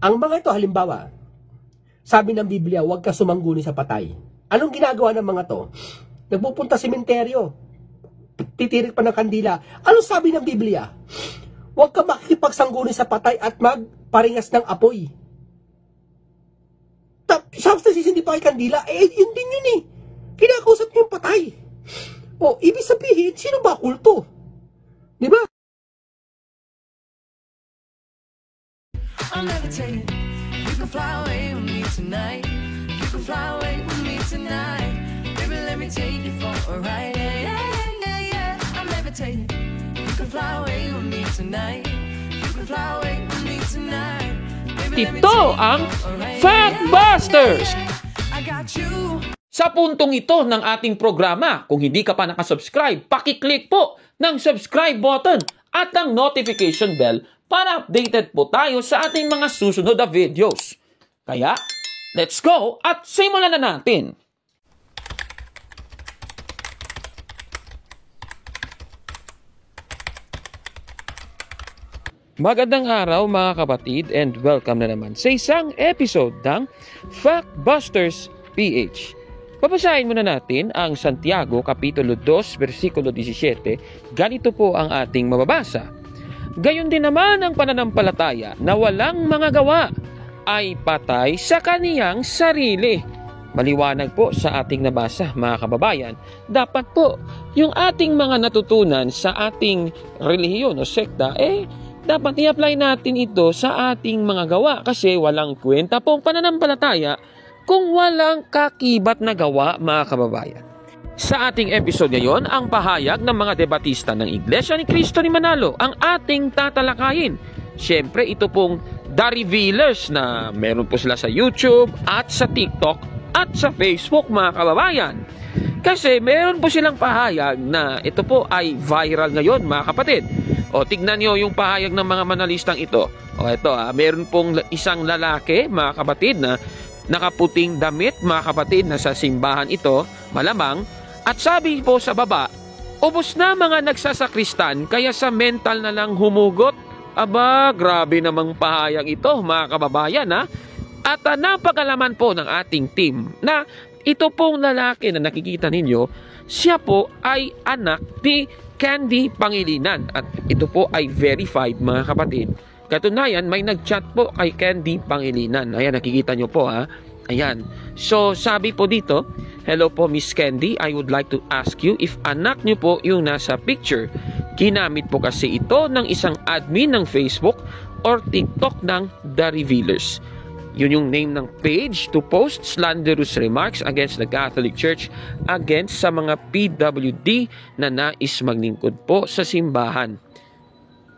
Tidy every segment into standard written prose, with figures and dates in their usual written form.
Ang mga ito, halimbawa, sabi ng Biblia, huwag ka sumangguni sa patay. Anong ginagawa ng mga to? Nagpupunta sa sementeryo, titirik pa ng kandila. Anong sabi ng Biblia? Huwag ka makikipagsangguni sa patay at magparingas ng apoy. Tapos hindi pa kay kandila, yun din yun eh. Kinakausap niyo yung patay. O, ibig sabihin, sino ba kulto? Di ba? I'll never take it. You can fly away with me tonight. You can fly away with me tonight. Baby, let me take you for a ride. Yeah, yeah, yeah, yeah. I'll never take it. You can fly away with me tonight. You can fly away with me tonight. Ito ang Factbusters! I got you. Sa puntong ito ng ating programa, kung hindi ka pa nakasubscribe, pakiclick po ng subscribe button at ang notification bell para updated po tayo sa ating mga susunod na videos. Kaya, let's go at simulan na natin! Magandang araw mga kapatid and welcome na naman sa isang episode ng Factbusters PH. Babasahin muna natin ang Santiago Kapitulo 2, versikulo 17. Ganito po ang ating mababasa. Gayon din naman ang pananampalataya na walang mga gawa ay patay sa kaniyang sarili. Maliwanag po sa ating nabasa mga kababayan. Dapat po yung ating mga natutunan sa ating relihiyon o sekta dapat i-apply natin ito sa ating mga gawa kasi walang kwenta pong pananampalataya kung walang kakibat na gawa mga kababayan. Sa ating episode ngayon, ang pahayag ng mga debatista ng Iglesia ni Cristo ni Manalo ang ating tatalakayin. Siyempre, ito pong The Revealers na meron po sila sa YouTube at sa TikTok at sa Facebook mga kababayan. Kasi meron po silang pahayag na ito po ay viral ngayon mga kapatid. O tignan nyo yung pahayag ng mga manalistang ito. O ito meron pong isang lalaki mga kapatid na nakaputing damit mga kapatid na sa simbahan ito, malamang. At sabi po sa baba, ubos na mga nagsasakristan kaya sa mental na lang humugot. Aba, grabe namang pahayag ito mga kababayan ha. At napakalaman po ng ating team na ito pong lalaki na nakikita ninyo, siya po ay anak ni Candy Pangilinan. At ito po ay verified mga kapatid. Katunayan, may nag-chat po kay Candy Pangilinan. Ayan, nakikita nyo po ha. Ayan. So, sabi po dito, hello po Miss Candy, I would like to ask you if anak nyo po yung nasa picture. Ginamit po kasi ito ng isang admin ng Facebook or TikTok ng The Revealers. Yun yung name ng page to post slanderous remarks against the Catholic Church against sa mga PWD na nais maglingkod po sa simbahan.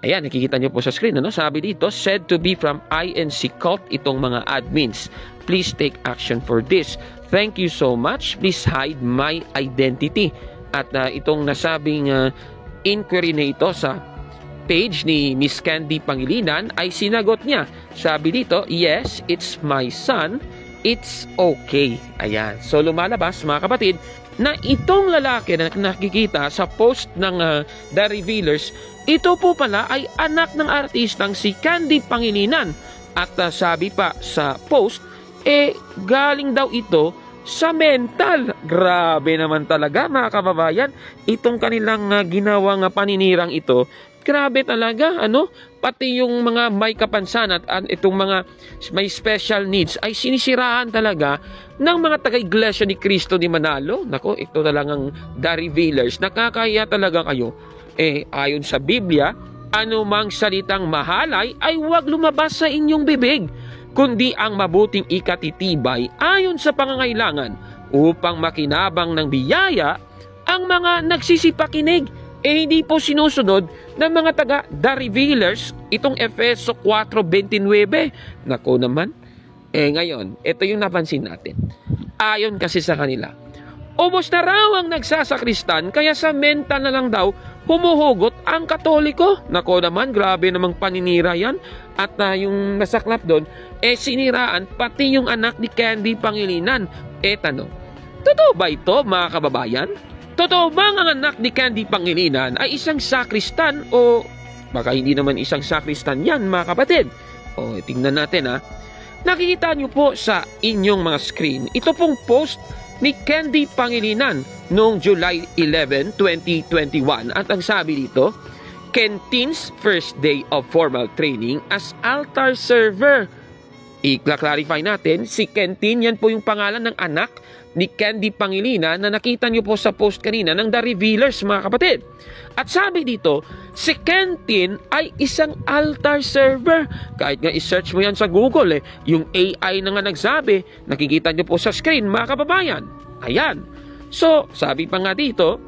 Ayan, nakikita nyo po sa screen. Sabi dito, said to be from INC cult itong mga admins. Please take action for this. Thank you so much. Please hide my identity. At itong nasabing inquiry na ito sa page ni Miss Candy Pangilinan ay sinagot niya. Sabi dito, yes, it's my son. It's okay. Ayan. So lumalabas mga kapatid na itong lalaki na nakikita sa post ng The Revealers, ito po pala ay anak ng artistang si Candy Pangilinan. At sabi pa sa post, galing daw ito sa mental. Grabe naman talaga mga kababayan. Itong kanilang ginawang paninirang ito, grabe talaga, pati yung mga may kapansanan at itong mga may special needs ay sinisiraan talaga ng mga taga-Iglesia ni Cristo ni Manalo. Nako, ito talagang The Revealers. Nakakahiya talaga kayo. Ayon sa Biblia, anumang salitang mahalay ay huwag lumabas sa inyong bibig, kundi ang mabuting ikatitibay ayon sa pangangailangan upang makinabang ng biyaya ang mga nagsisipakinig. Hindi po sinusunod ng mga taga The Revealers itong Efeso 4:29. Nako naman. Ngayon, ito yung napansin natin. Ayon kasi sa kanila, ubos na raw ang nagsasakristan kaya sa mental na lang daw humuhugot ang Katoliko. Nako naman, grabe namang paninira yan. At yung nasaklap doon, siniraan pati yung anak ni Candy Pangilinan. Tanong, totoo ba ito mga kababayan? Totoo ba ang anak ni Candy Pangilinan ay isang sakristan o baka hindi naman isang sakristan yan mga kapatid? O, tingnan natin ha. Nakikita nyo po sa inyong mga screen, ito pong post ni Candy Pangilinan noong July 11, 2021. At ang sabi dito, Kentin's first day of formal training as altar server. I-clarify natin, si Kentin, yan po yung pangalan ng anak ni Candy Pangilinan na nakita nyo po sa post kanina ng The Revealers, mga kapatid. At sabi dito, si Kentin ay isang altar server. Kahit nga i-search mo yan sa Google, yung AI na nga nagsabi, nakikita nyo po sa screen, mga kababayan. Ayan. So, sabi pa nga dito,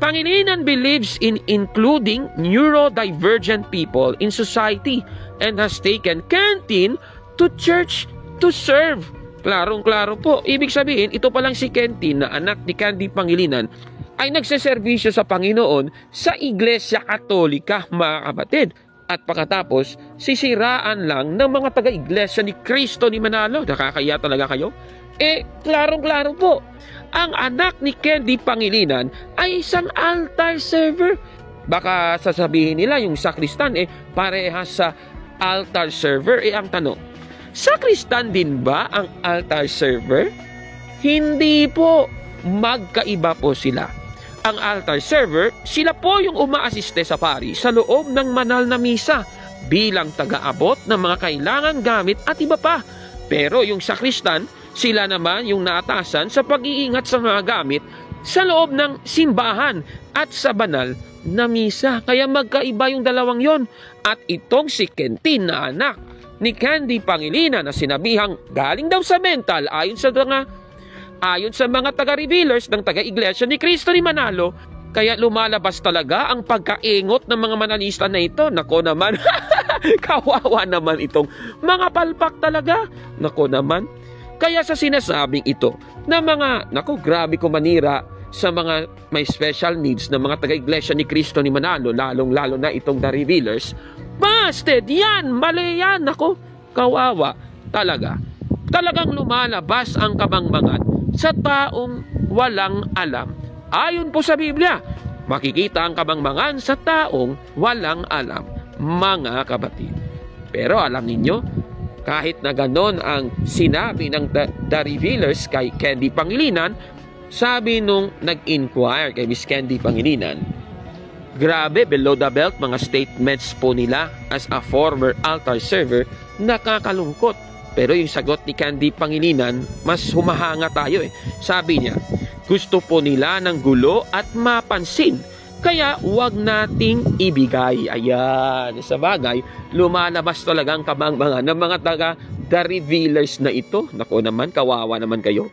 Pangilinan believes in including neurodivergent people in society and has taken Kentin to church to serve. Klarong-klaro po. Ibig sabihin, ito palang si Kentin na anak ni Candy Pangilinan ay nagseservisyo sa Panginoon sa Iglesia Katolika, mga kapatid. At pagkatapos, sisiraan lang ng mga taga-Iglesia ni Cristo ni Manalo. Nakakaya talaga kayo? Klarong-klaro po. Ang anak ni Candy Pangilinan ay isang altar server. Baka sasabihin nila yung sakristan parehas sa altar server. Ang tanong, sakristan din ba ang altar server? Hindi po. Magkaiba po sila. Ang altar server, sila po yung umaasiste sa pari sa loob ng manal na misa bilang taga-abot ng mga kailangan gamit at iba pa. Pero yung sakristan, sila naman yung naatasan sa pag-iingat sa mga gamit sa loob ng simbahan at sa banal na misa. Kaya magkaiba yung dalawang yon. At itong si Kentin na anak ni Candy Pangilinan na sinabihang galing daw sa mental ayon sa mga taga-revealers ng taga-Iglesia ni Cristo ni Manalo, kaya lumalabas talaga ang pagkaingot ng mga manalista na ito. Nako naman, kawawa naman itong mga palpak talaga. Nako naman. Kaya sa sinasabing ito na grabe ko manira sa mga may special needs na mga taga-Iglesia ni Cristo ni Manalo, lalong-lalo na itong The Revealers, busted yan, mali yan. Nako, kawawa talaga. Talagang lumalabas ang kabangbangan sa taong walang alam. Ayon po sa Biblia, makikita ang kabangbangan sa taong walang alam, mga kapatid. Pero alam ninyo, kahit na ganon ang sinabi ng The Revealers kay Candy Pangilinan, sabi nung nag-inquire kay Miss Candy Pangilinan, grabe, below the belt mga statements po nila as a former altar server, nakakalungkot. Pero yung sagot ni Candy Pangilinan, mas humahanga tayo Sabi niya, gusto po nila ng gulo at mapansin, kaya wag nating ibigay. Ayan, sa bagay, lumalabas talagang kabangbangan ng mga taga The Revealers na ito. Nako naman, kawawa naman kayo.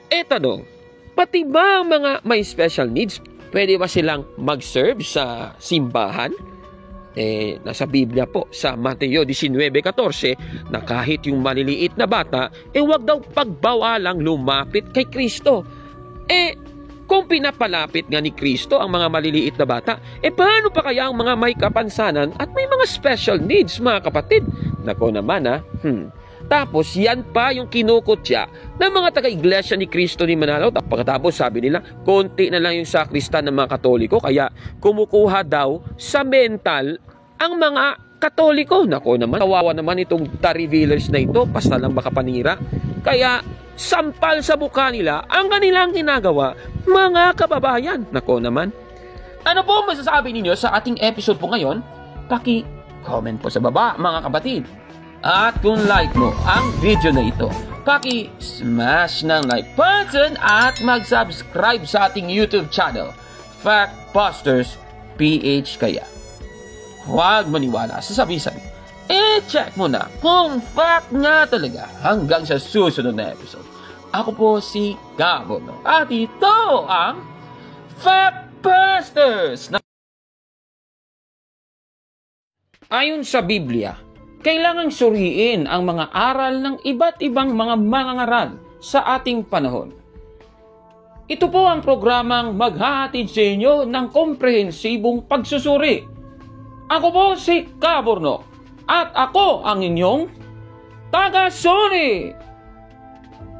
Tanong, pati ba ang mga may special needs, pwede ba silang mag-serve sa simbahan? Nasa Biblia po sa Mateo 19:14 na kahit yung maliliit na bata, wag daw pagbawalang lumapit kay Kristo. Kung pinapalapit nga ni Kristo ang mga maliliit na bata, paano pa kaya ang mga may kapansanan at may mga special needs, mga kapatid? Nako naman Tapos yan pa yung kinukutya ng mga taga-Iglesia ni Cristo ni Manalo. Pagkatapos sabi nila, konti na lang yung sakristan ng mga Katoliko, kaya kumukuha daw sa mental ang mga Katoliko. Nako naman, kawawa naman itong The Revealers na ito, basta lang baka panira. Kaya sampal sa mukha nila ang kanilang ginagawa, mga kababayan. Nako naman. Ano po masasabi ninyo sa ating episode po ngayon? Paki-comment po sa baba, mga kapatid. At kung like mo ang video na ito, paki-smash ng like button at mag-subscribe sa ating YouTube channel, Factbusters PH. Kaya huwag maniwala sa sabi-sabi. Check mo na kung fact nga talaga hanggang sa susunod na episode. Ako po si Gabo at ito ang Factbusters. Ayon sa Biblia, kailangang suriin ang mga aral ng iba't ibang mga mangangaral sa ating panahon. Ito po ang programang maghahatid sa inyo ng komprehensibong pagsusuri. Ako po si Kaborno at ako ang inyong taga-suri.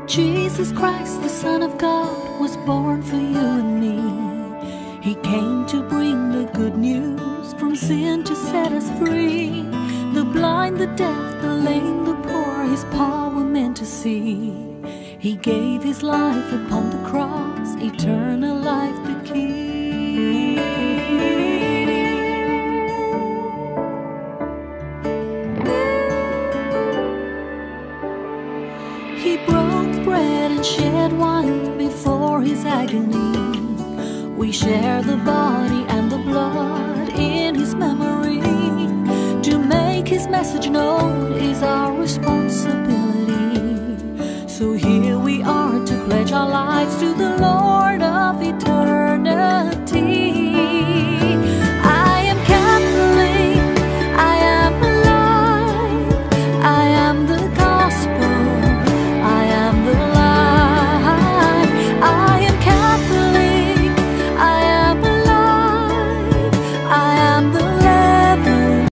Jesus Christ, the Son of God, was born for you and me. He came to bring the good news from sin to set us free. The blind, the deaf, the lame, the poor, his power meant to see. He gave his life upon the cross, eternal life the key. He broke bread and shed wine before his agony. We share the body and the blood in his memory. To make his message known is our responsibility. So here we are to pledge our lives to the Lord of eternity.